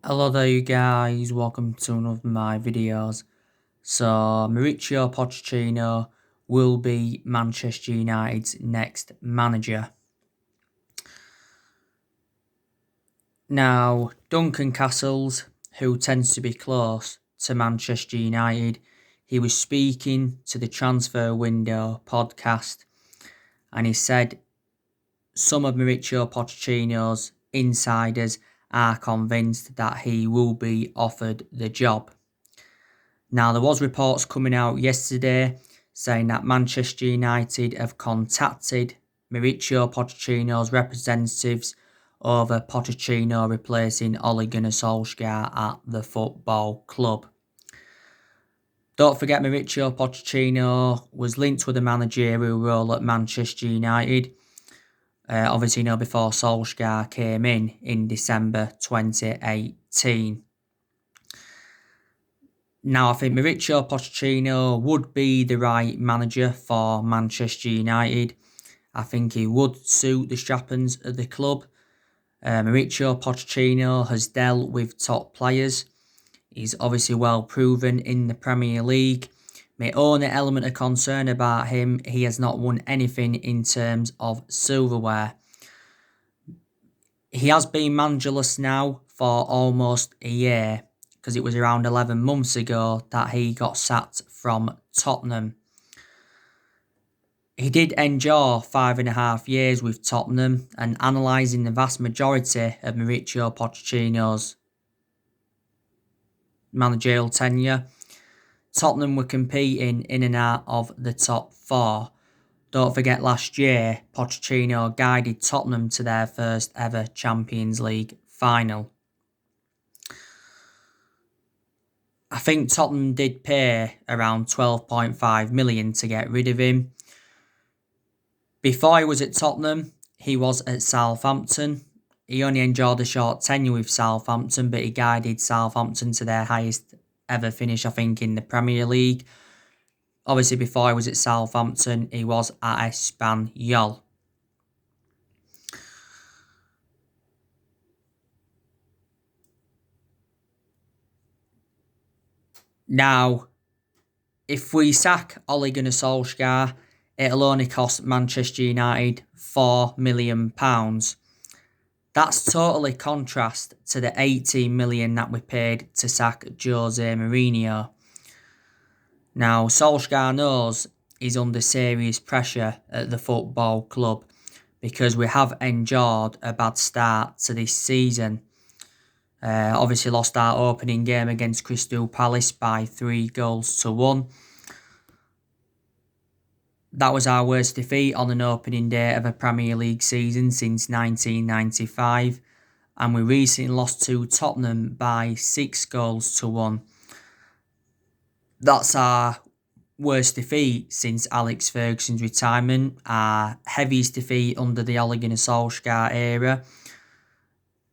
Hello there you guys, welcome to one of my videos. So Mauricio Pochettino will be Manchester United's next manager. Now Duncan Castles, who tends to be close to Manchester United, he was speaking to the Transfer Window podcast and he said some of Mauricio Pochettino's insiders are convinced that he will be offered the job. Now, there was reports coming out yesterday saying that Manchester United have contacted Mauricio Pochettino's representatives over Pochettino replacing Ole Gunnar Solskjaer at the football club. Don't forget, Mauricio Pochettino was linked with a managerial role at Manchester United. Obviously, before Solskjaer came in December 2018. Now, I think Mauricio Pochettino would be the right manager for Manchester United. I think he would suit the strappings of the club. Mauricio Pochettino has dealt with top players. He's obviously well proven in the Premier League. My only element of concern about him, he has not won anything in terms of silverware. He has been managerless now for almost a year, because it was around 11 months ago that he got sacked from Tottenham. He did endure 5.5 years with Tottenham, and analysing the vast majority of Mauricio Pochettino's managerial tenure, Tottenham were competing in and out of the top four. Don't forget, last year, Pochettino guided Tottenham to their first ever Champions League final. I think Tottenham did pay around 12.5 million to get rid of him. Before he was at Tottenham, he was at Southampton. He only enjoyed a short tenure with Southampton, but he guided Southampton to their highest ever finish, I think, in the Premier League. Obviously, before he was at Southampton, he was at Espanyol. Now, if we sack Ole Gunnar Solskjaer, it'll only cost Manchester United £4 million. That's totally contrast to the 18 million that we paid to sack Jose Mourinho. Now, Solskjaer knows he's under serious pressure at the football club because we have endured a bad start to this season. Obviously lost our opening game against Crystal Palace by 3-1. That was our worst defeat on an opening day of a Premier League season since 1995. And we recently lost to Tottenham by 6-1. That's our worst defeat since Alex Ferguson's retirement, our heaviest defeat under the Ole Gunnar Solskjaer era.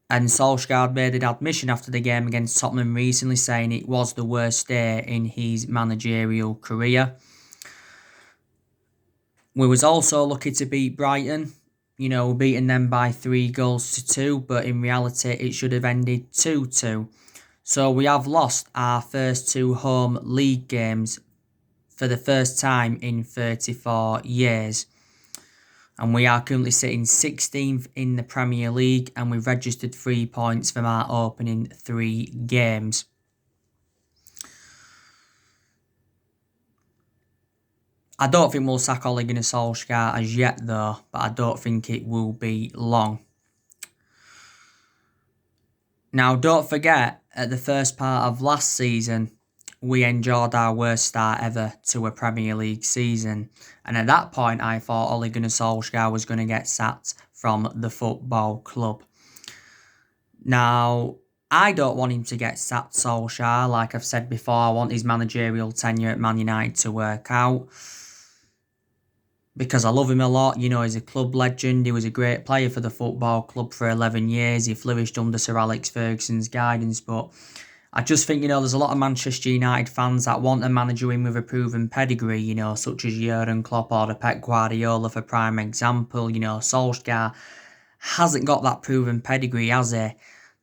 And Solskjaer made an admission after the game against Tottenham recently, saying it was the worst day in his managerial career. We was also lucky to beat Brighton, beating them by 3-2, but in reality it should have ended 2-2. So we have lost our first two home league games for the first time in 34 years. And we are currently sitting 16th in the Premier League, and we've registered 3 points from our opening 3 games. I don't think we'll sack Ole Gunnar Solskjaer as yet though, but I don't think it will be long. Now, don't forget, at the first part of last season, we endured our worst start ever to a Premier League season. And at that point, I thought Ole Gunnar Solskjaer was going to get sacked from the football club. Now, I don't want him to get sacked, Solskjaer. Like I've said before, I want his managerial tenure at Man United to work out, because I love him a lot. He's a club legend. He was a great player for the football club for 11 years. He flourished under Sir Alex Ferguson's guidance. But I just think, there's a lot of Manchester United fans that want a manager in with a proven pedigree, such as Jurgen Klopp or the Pep Guardiola for prime example. Solskjaer hasn't got that proven pedigree, has he?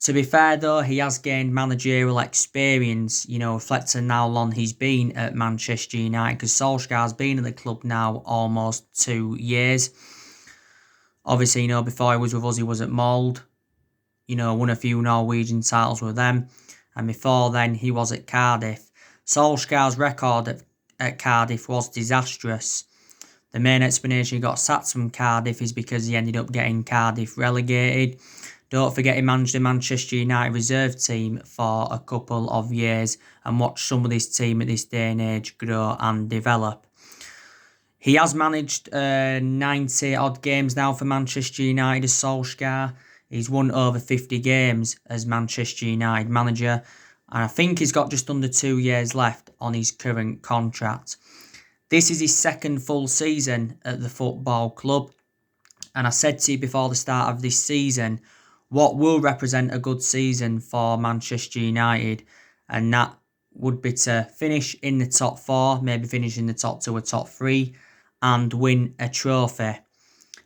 To be fair though, he has gained managerial experience, reflecting how long he's been at Manchester United, because Solskjaer's been at the club now almost 2 years. Obviously, before he was with us, he was at Mould, won a few Norwegian titles with them, and before then, he was at Cardiff. Solskjaer's record at Cardiff was disastrous. The main explanation he got sacked from Cardiff is because he ended up getting Cardiff relegated. Don't forget he managed the Manchester United reserve team for a couple of years and watched some of this team at this day and age grow and develop. He has managed 90 odd games now for Manchester United as Solskjaer. He's won over 50 games as Manchester United manager, and I think he's got just under 2 years left on his current contract. This is his second full season at the football club, and I said to you before the start of this season what will represent a good season for Manchester United, and that would be to finish in the top 4, maybe finish in the top 2 or top 3, and win a trophy.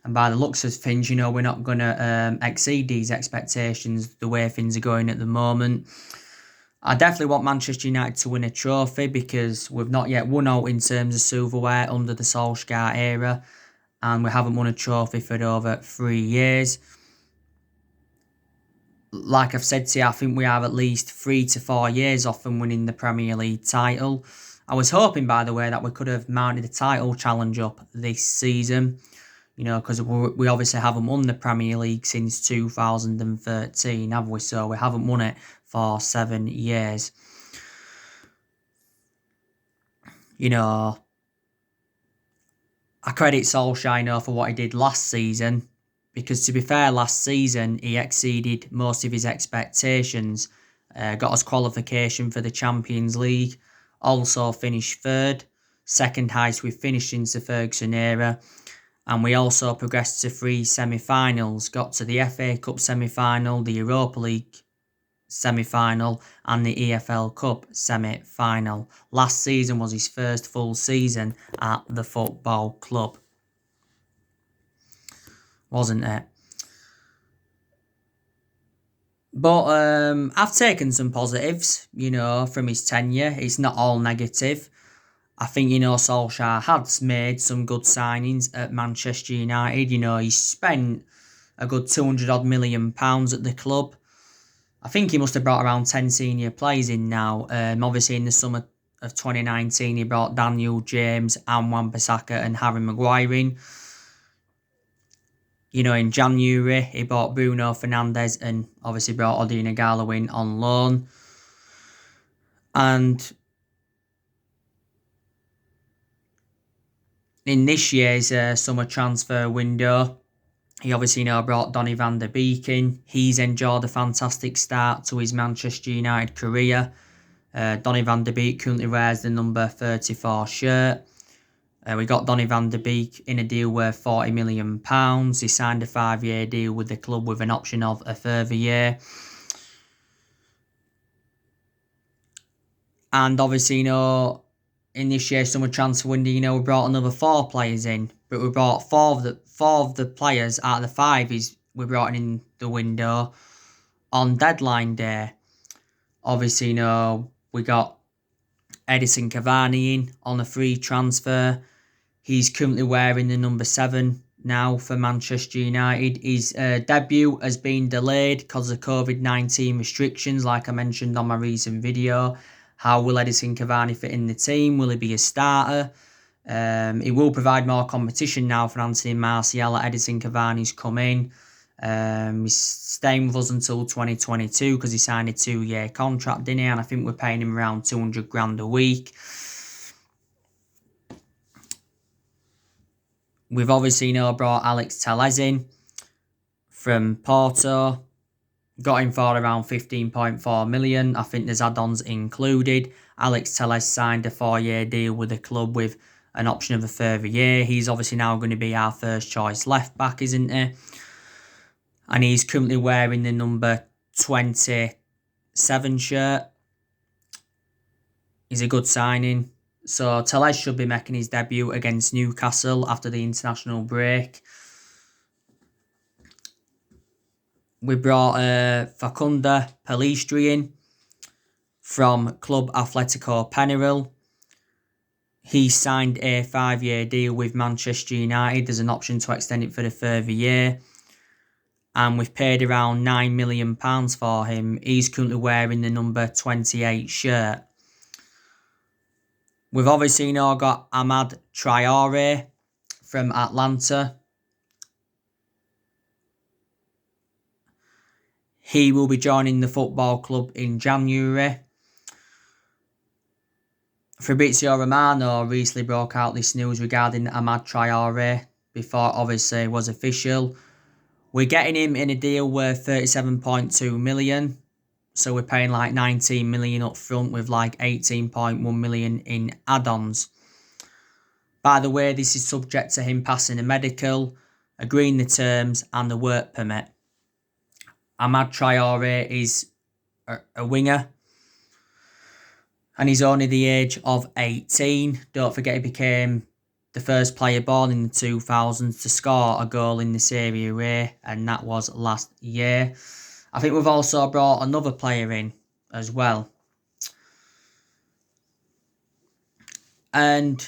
And by the looks of things, we're not going to exceed these expectations the way things are going at the moment. I definitely want Manchester United to win a trophy because we've not yet won out in terms of silverware under the Solskjaer era, and we haven't won a trophy for over 3 years. Like I've said to you, I think we are at least 3 to 4 years off from winning the Premier League title. I was hoping, by the way, that we could have mounted a title challenge up this season, because we obviously haven't won the Premier League since 2013, have we? So we haven't won it for 7 years. I credit Solskjaer, for what he did last season, because to be fair, last season he exceeded most of his expectations, got us qualification for the Champions League, also finished third, second highest we've finished since the Ferguson era, and we also progressed to 3 semi-finals, got to the FA Cup semi-final, the Europa League semi-final and the EFL Cup semi-final. Last season was his first full season at the football club, wasn't it? But I've taken some positives, from his tenure. It's not all negative. I think, Solskjaer has made some good signings at Manchester United. He's spent a good £200 odd million at the club. I think he must have brought around 10 senior players in now. Obviously, in the summer of 2019, he brought Daniel James, Wan-Bissaka and Harry Maguire in. In January, he bought Bruno Fernandes and obviously brought Odin Igalo in on loan. And in this year's summer transfer window, he obviously brought Donny van der Beek in. He's enjoyed a fantastic start to his Manchester United career. Donny van der Beek currently wears the number 34 shirt. We got Donny van der Beek in a deal worth £40 million. He signed a 5-year deal with the club with an option of a further year. And obviously, in this year's summer transfer window, we brought another 4 players in. But we brought four of the players out of the 5 we brought in the window on deadline day. Obviously, we got Edison Cavani in on a free transfer. He's currently wearing the number 7 now for Manchester United. His debut has been delayed because of COVID-19 restrictions, like I mentioned on my recent video. How will Edison Cavani fit in the team? Will he be a starter? He will provide more competition now for Anthony Martial. Edison Cavani's come in. He's staying with us until 2022 because he signed a 2-year contract, didn't he? And I think we're paying him around 200 grand a week. We've obviously brought Alex Telles in from Porto. Got him for around 15.4 million. I think there's add-ons included. Alex Telles signed a 4-year deal with the club with an option of a further year. He's obviously now going to be our first choice left back, isn't he? And he's currently wearing the number 27 shirt. He's a good signing. So Telles should be making his debut against Newcastle after the international break. We brought Facunda Pelistri in from Club Atletico Penarol. He signed a 5-year deal with Manchester United. There's an option to extend it for a further year. And we've paid around £9 million for him. He's currently wearing the number 28 shirt. We've obviously now got Amad Traore from Atlanta. He will be joining the football club in January. Fabrizio Romano recently broke out this news regarding Amad Traore before obviously it was official. We're getting him in a deal worth 37.2 million. So we're paying like 19 million up front with like 18.1 million in add-ons. By the way, this is subject to him passing a medical, agreeing the terms and the work permit. Amad Traore is a winger. And he's only the age of 18. Don't forget he became the first player born in the 2000s to score a goal in the Serie A, and that was last year. I think we've also brought another player in as well. And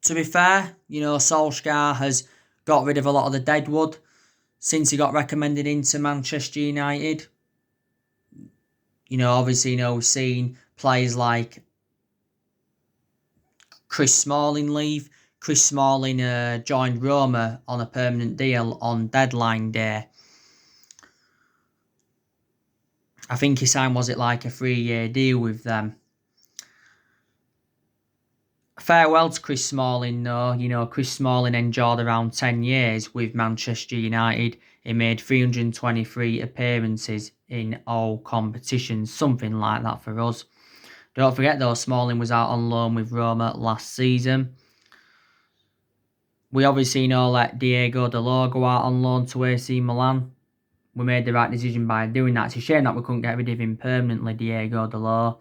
to be fair, Solskjaer has got rid of a lot of the deadwood since he got recommended into Manchester United. Obviously, we've seen players like Chris Smalling leave. Chris Smalling joined Roma on a permanent deal on deadline day. I think he signed, was it like a 3-year deal with them? Farewell to Chris Smalling though. Chris Smalling endured around 10 years with Manchester United. He made 323 appearances in all competitions, something like that for us. Don't forget though, Smalling was out on loan with Roma last season. We obviously let Diego Dalot go out on loan to AC Milan. We made the right decision by doing that. It's a shame that we couldn't get rid of him permanently, Diego Dalot.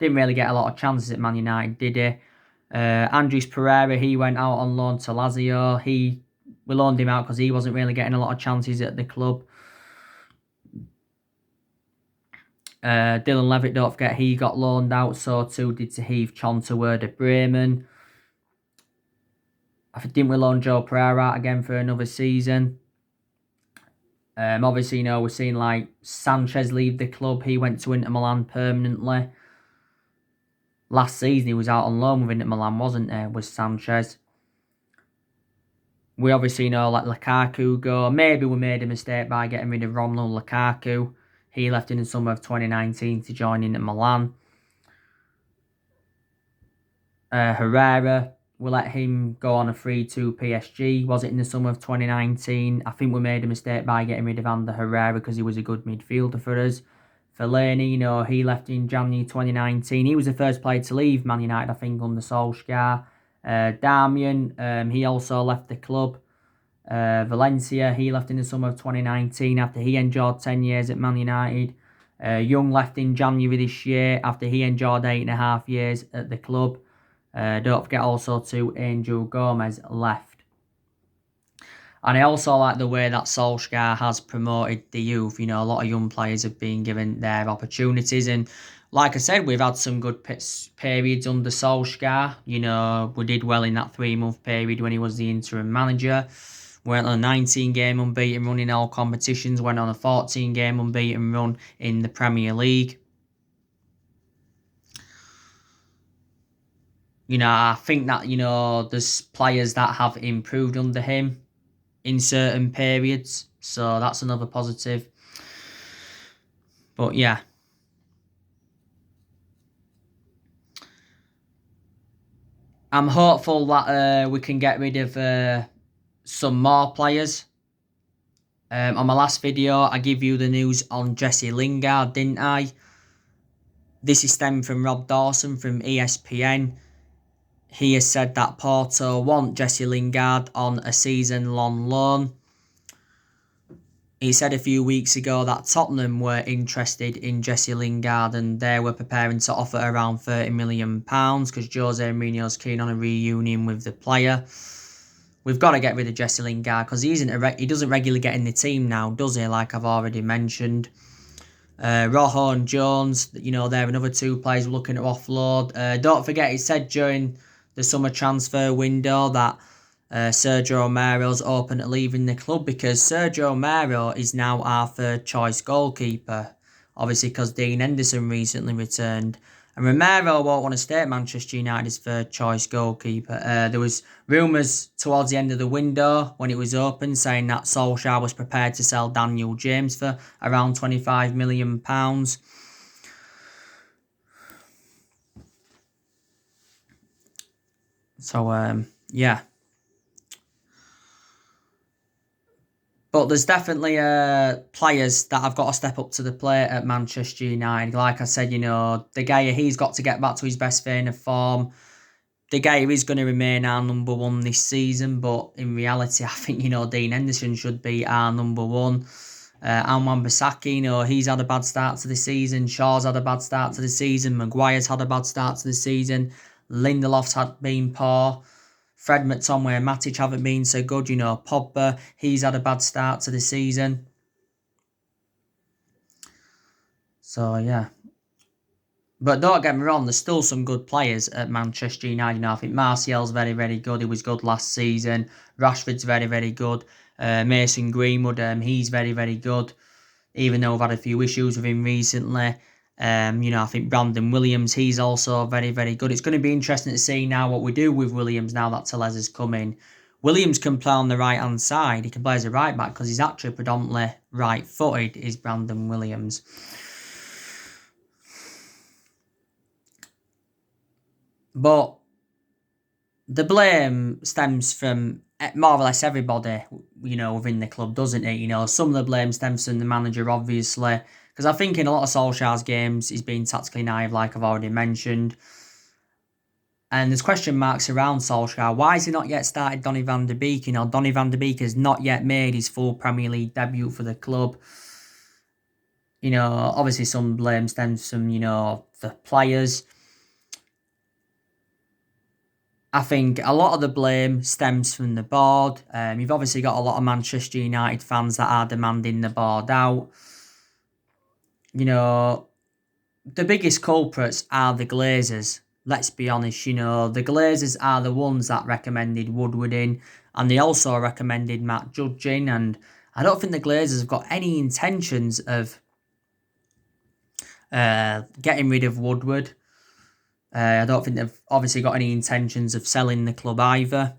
Didn't really get a lot of chances at Man United, did he? Andres Pereira, he went out on loan to Lazio. We loaned him out because he wasn't really getting a lot of chances at the club. Dylan Levitt, don't forget, he got loaned out. So too did Tahith Chon to Werder Bremen. Didn't we loan Joe Pereira out again for another season? Obviously, we're seeing like Sanchez leave the club. He went to Inter Milan permanently. Last season, he was out on loan with Inter Milan, wasn't he, with Sanchez? We obviously let Lukaku go. Maybe we made a mistake by getting rid of Romelu Lukaku. He left in the summer of 2019 to join Inter Milan. Herrera, we let him go on a free to PSG. Was it in the summer of 2019? I think we made a mistake by getting rid of Ander Herrera because he was a good midfielder for us. Fellaini, he left in January 2019. He was the first player to leave Man United, I think, under Solskjaer. Darmian, he also left the club. Valencia, he left in the summer of 2019 after he endured 10 years at Man United. Young left in January this year after he endured 8.5 years at the club. Don't forget also too, Angel Gomez left. And I also like the way that Solskjaer has promoted the youth. A lot of young players have been given their opportunities. And like I said, we've had some good periods under Solskjaer. We did well in that 3-month period when he was the interim manager. Went on a 19-game unbeaten run in all competitions. Went on a 14-game unbeaten run in the Premier League. I think that, there's players that have improved under him in certain periods. So that's another positive. But yeah. I'm hopeful that we can get rid of some more players. On my last video, I give you the news on Jesse Lingard, didn't I? This is stemming from Rob Dawson from ESPN. He has said that Porto want Jesse Lingard on a season-long loan. He said a few weeks ago that Tottenham were interested in Jesse Lingard and they were preparing to offer around £30 million because Jose Mourinho's keen on a reunion with the player. we've got to get rid of Jesse Lingard because he doesn't regularly get in the team now, does he? Like I've already mentioned. Rojo and Jones, they're another two players we're looking to offload. Don't forget, it said during the summer transfer window that Sergio Romero's open to leaving the club because Sergio Romero is now our third choice goalkeeper. Obviously, because Dean Henderson recently returned. And Romero won't want to stay at Manchester United's third choice goalkeeper. There was rumours towards the end of the window when it was open saying that Solskjaer was prepared to sell Daniel James for around £25 million. So, yeah. But there's definitely players that have got to step up to the plate at Manchester United. Like I said, De Gea, he's got to get back to his best vein of form. De Gea is going to remain our number one this season, but in reality, I think, Dean Henderson should be our number one. Wan-Bissaka, he's had a bad start to the season. Shaw's had a bad start to the season. Maguire's had a bad start to the season. Lindelof's been poor. Fred, McTominay and Matic haven't been so good. Pogba, he's had a bad start to the season. So, yeah. But don't get me wrong, there's still some good players at Manchester United. I think Martial's very, very good. He was good last season. Rashford's very, very good. Mason Greenwood, he's very, very good. Even though I've had a few issues with him recently. I think Brandon Williams, he's also very, very good. It's going to be interesting to see now what we do with Williams now that Tellez has come in. Williams can play on the right-hand side. He can play as a right-back because he's actually predominantly right-footed, is Brandon Williams. But the blame stems from more or less everybody, within the club, doesn't it? Some of the blame stems from the manager, obviously. Because I think in a lot of Solskjaer's games, he's been tactically naive, like I've already mentioned. And there's question marks around Solskjaer. Why has he not yet started Donny van de Beek? Donny van de Beek has not yet made his full Premier League debut for the club. Obviously some blame stems from, the players. I think a lot of the blame stems from the board. You've obviously got a lot of Manchester United fans that are demanding the board out. The biggest culprits are the Glazers. Let's be honest, the Glazers are the ones that recommended Woodward in, and they also recommended Matt Judge in, and I don't think the Glazers have got any intentions of getting rid of Woodward. I don't think they've obviously got any intentions of selling the club either.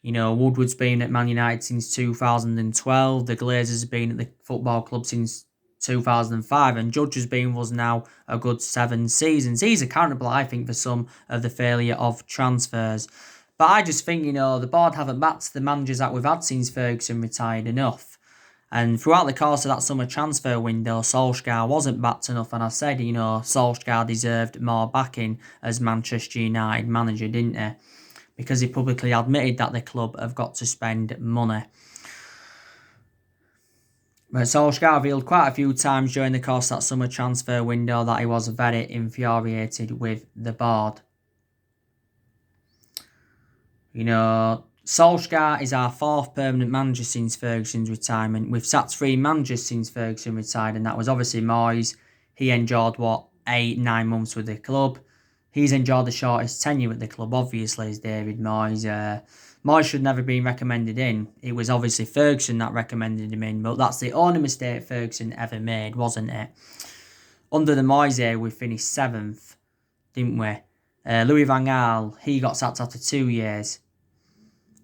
Woodward's been at Man United since 2012. The Glazers have been at the football club since 2005, and Judge has been with us now a good 7 seasons. He's accountable, I think, for some of the failure of transfers. But I just think, the board haven't backed the managers that we've had since Ferguson retired enough. And throughout the course of that summer transfer window, Solskjaer wasn't backed enough. And I said, Solskjaer deserved more backing as Manchester United manager, didn't he? Because he publicly admitted that the club have got to spend money. But Solskjaer revealed quite a few times during the course of that summer transfer window that he was very infuriated with the board. Solskjaer is our 4th permanent manager since Ferguson's retirement. We've sacked 3 managers since Ferguson retired, and that was obviously Moyes. He endured, 8-9 months with the club. He's enjoyed the shortest tenure at the club, obviously, is David Moyes. Moyes should never have been recommended in. It was obviously Ferguson that recommended him in, but that's the only mistake Ferguson ever made, wasn't it? Under the Moyes era, we finished 7th, didn't we? Louis van Gaal, he got sacked after 2 years,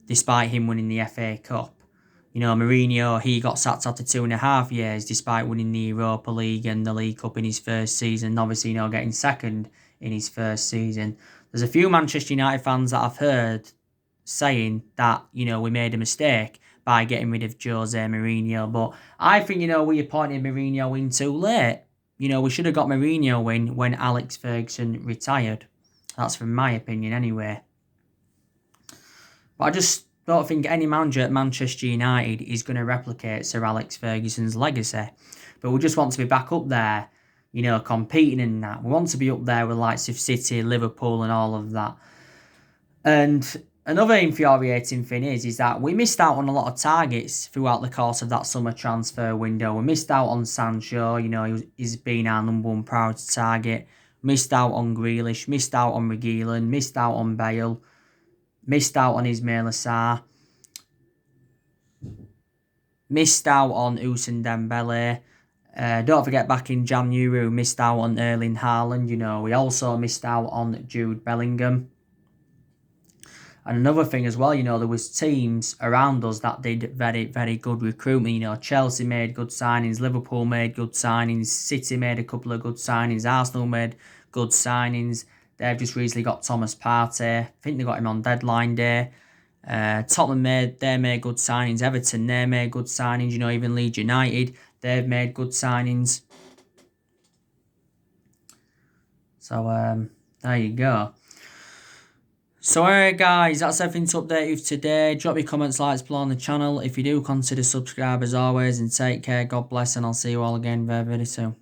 despite him winning the FA Cup. Mourinho, he got sacked after 2.5 years, despite winning the Europa League and the League Cup in his first season. Obviously, getting second in his first season. There's a few Manchester United fans that I've heard saying that, we made a mistake by getting rid of Jose Mourinho. But I think, we appointed Mourinho in too late. We should have got Mourinho in when Alex Ferguson retired. That's from my opinion anyway. But I just don't think any manager at Manchester United is going to replicate Sir Alex Ferguson's legacy. But we just want to be back up there, competing in that. We want to be up there with the likes of City, Liverpool and all of that. And Another infuriating thing is that we missed out on a lot of targets throughout the course of that summer transfer window. We missed out on Sancho, he's been our number one priority target. Missed out on Grealish, missed out on Reguilon, missed out on Bale, missed out on Ismail Assar, missed out on Ousmane Dembele. Don't forget back in January, we missed out on Erling Haaland. We also missed out on Jude Bellingham. And another thing as well, there was teams around us that did very, very good recruitment. Chelsea made good signings, Liverpool made good signings, City made a couple of good signings, Arsenal made good signings. They've just recently got Thomas Partey. I think they got him on deadline day. Tottenham made good signings. Everton, they made good signings. Even Leeds United, they've made good signings. So there you go. So alright guys, that's everything to update you today. Drop your comments, likes below on the channel. If you do, consider subscribe as always, and take care. God bless, and I'll see you all again very, very soon.